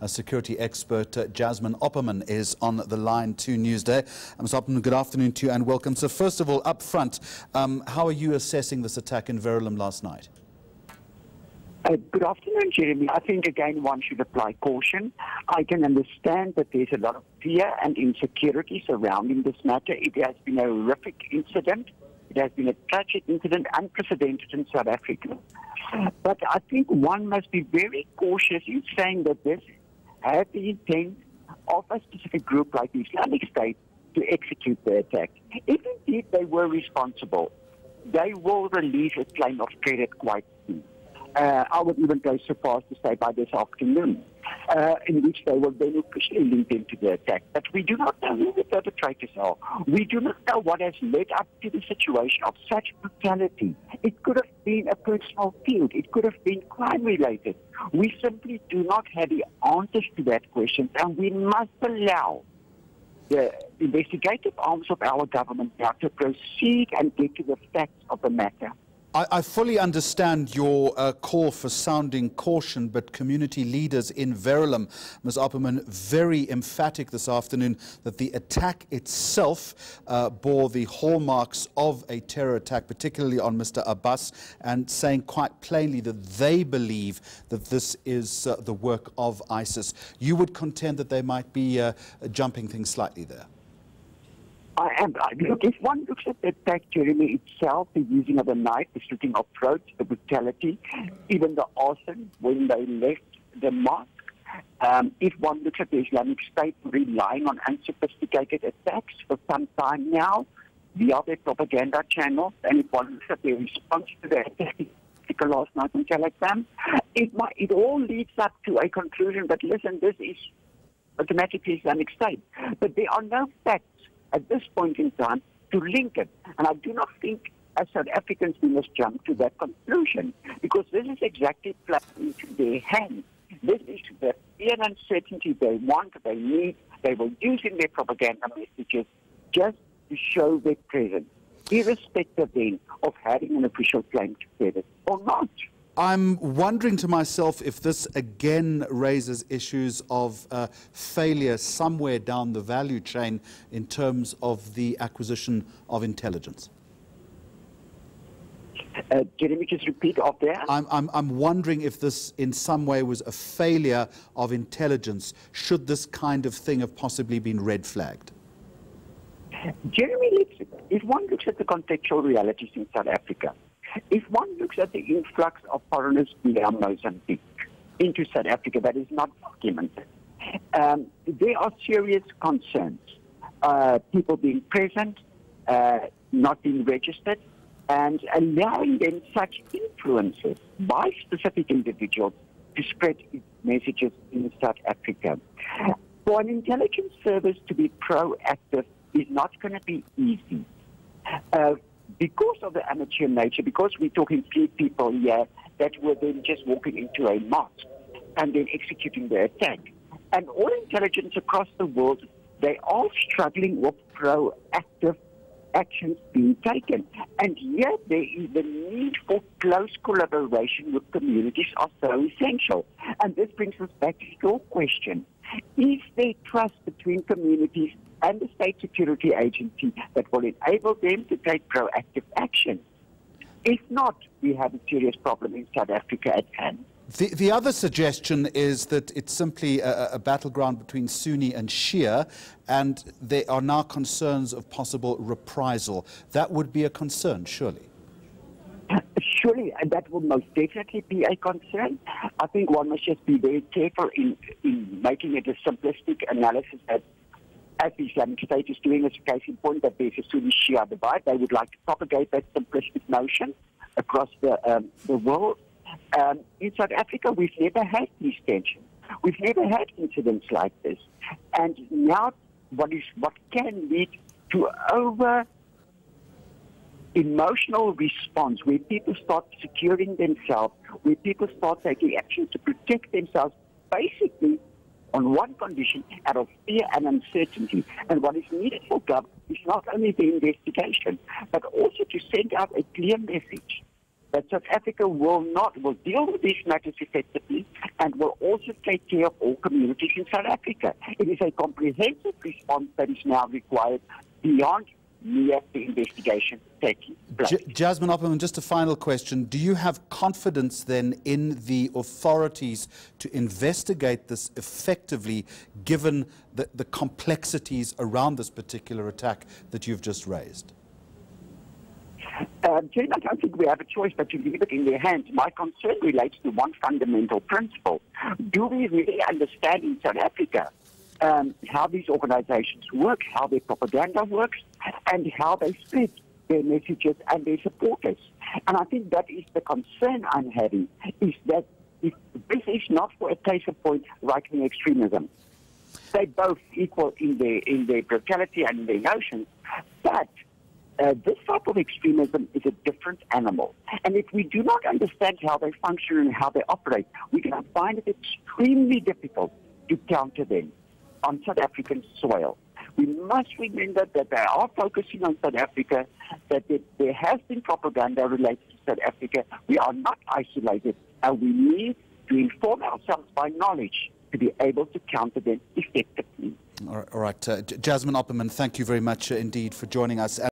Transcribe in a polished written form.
security expert Jasmine Opperman is on the line to Newsday. Ms. Opperman, good afternoon to you and welcome. So first of all, up front, how are you assessing this attack in Verulam last night? Good afternoon, Jeremy. I think, again, one should apply caution. I can understand that there's a lot of fear and insecurity surrounding this matter. It has been a horrific incident. It has been a tragic incident, unprecedented in South Africa. But I think one must be very cautious in saying that this had the intent of a specific group like the Islamic State to execute the attack. If indeed they were responsible, they will release a claim of credit quite soon. I would even go so far as to say by this afternoon, in which they will then officially link into the attack. But we do not know who the perpetrators are. We do not know what has led up to the situation of such brutality. It could have been a personal feud. It could have been crime-related. We simply do not have the answers to that question, and we must allow the investigative arms of our government now to proceed and get to the facts of the matter. I fully understand your call for sounding caution, but community leaders in Verulam, Ms. Opperman, very emphatic this afternoon that the attack itself bore the hallmarks of a terror attack, particularly on Mr. Abbas, and saying quite plainly that they believe that this is the work of ISIS. You would contend that they might be jumping things slightly there? Look, if one looks at the attack, Jeremy, itself, the using of the knife, the slitting of throats, the brutality, even the arson when they left the mosque, if one looks at the Islamic State relying on unsophisticated attacks for some time now, via their propaganda channels, and if one looks at their response to the attack last night on Telegram, it all leads up to a conclusion that, listen, this is automatically Islamic State. But there are no facts at this point in time to link it. And I do not think as South Africans we must jump to that conclusion, because this is exactly playing into their hands. This is the fear and uncertainty they want, they need, they will use in their propaganda messages just to show their presence, irrespective then of having an official claim to credit or not. I'm wondering to myself if this again raises issues of failure somewhere down the value chain in terms of the acquisition of intelligence. Jeremy, just repeat off there. I'm wondering if this in some way was a failure of intelligence. Should this kind of thing have possibly been red flagged? Jeremy, if one looks at the contextual realities in South Africa, if one looks at the influx of foreigners via Mozambique into South Africa that is not documented, there are serious concerns. People being present, not being registered, and allowing them such influences by specific individuals to spread messages in South Africa. For an intelligence service to be proactive is not going to be easy. Because of the amateur nature, because we're talking few people here that were then just walking into a mosque and then executing the attack. And all intelligence across the world, they are struggling with proactive actions being taken. And yet there is the need for close collaboration with communities are so essential. And this brings us back to your question. Is there trust between communities and the state security agency that will enable them to take proactive action? If not, we have a serious problem in South Africa at hand. The other suggestion is that it's simply a battleground between Sunni and Shia, and there are now concerns of possible reprisal. That would be a concern, surely. Surely, that will most definitely be a concern. I think one must just be very careful in making it a simplistic analysis that, as the Islamic State is doing, as a case in point, that there's a Sunni-Shia divide. They would like to propagate that simplistic notion across the world. In South Africa, we've never had these tensions. We've never had incidents like this. And now what can lead to emotional response, where people start securing themselves, where people start taking action to protect themselves, basically on one condition, out of fear and uncertainty. And what is needed for government is not only the investigation, but also to send out a clear message that South Africa will deal with these matters effectively and will also take care of all communities in South Africa. It is a comprehensive response that is now required beyond mere the investigation taking place. Jasmine Opperman, just a final question. Do you have confidence then in the authorities to investigate this effectively, given the complexities around this particular attack that you've just raised? Jane, I don't think we have a choice but to leave it in their hands. My concern relates to one fundamental principle. Do we really understand in South Africa how these organizations work, how their propaganda works, and how they spread their messages and their supporters? And I think that is the concern I'm having, is that if this is not for a case of point right-wing extremism. They both equal in their brutality and in their notions, but this type of extremism is a different animal. And if we do not understand how they function and how they operate, we can find it extremely difficult to counter them on South African soil. We must remember that they are focusing on South Africa, that there has been propaganda related to South Africa. We are not isolated, and we need to inform ourselves by knowledge to be able to counter them effectively. All right. Jasmine Opperman, thank you very much indeed for joining us.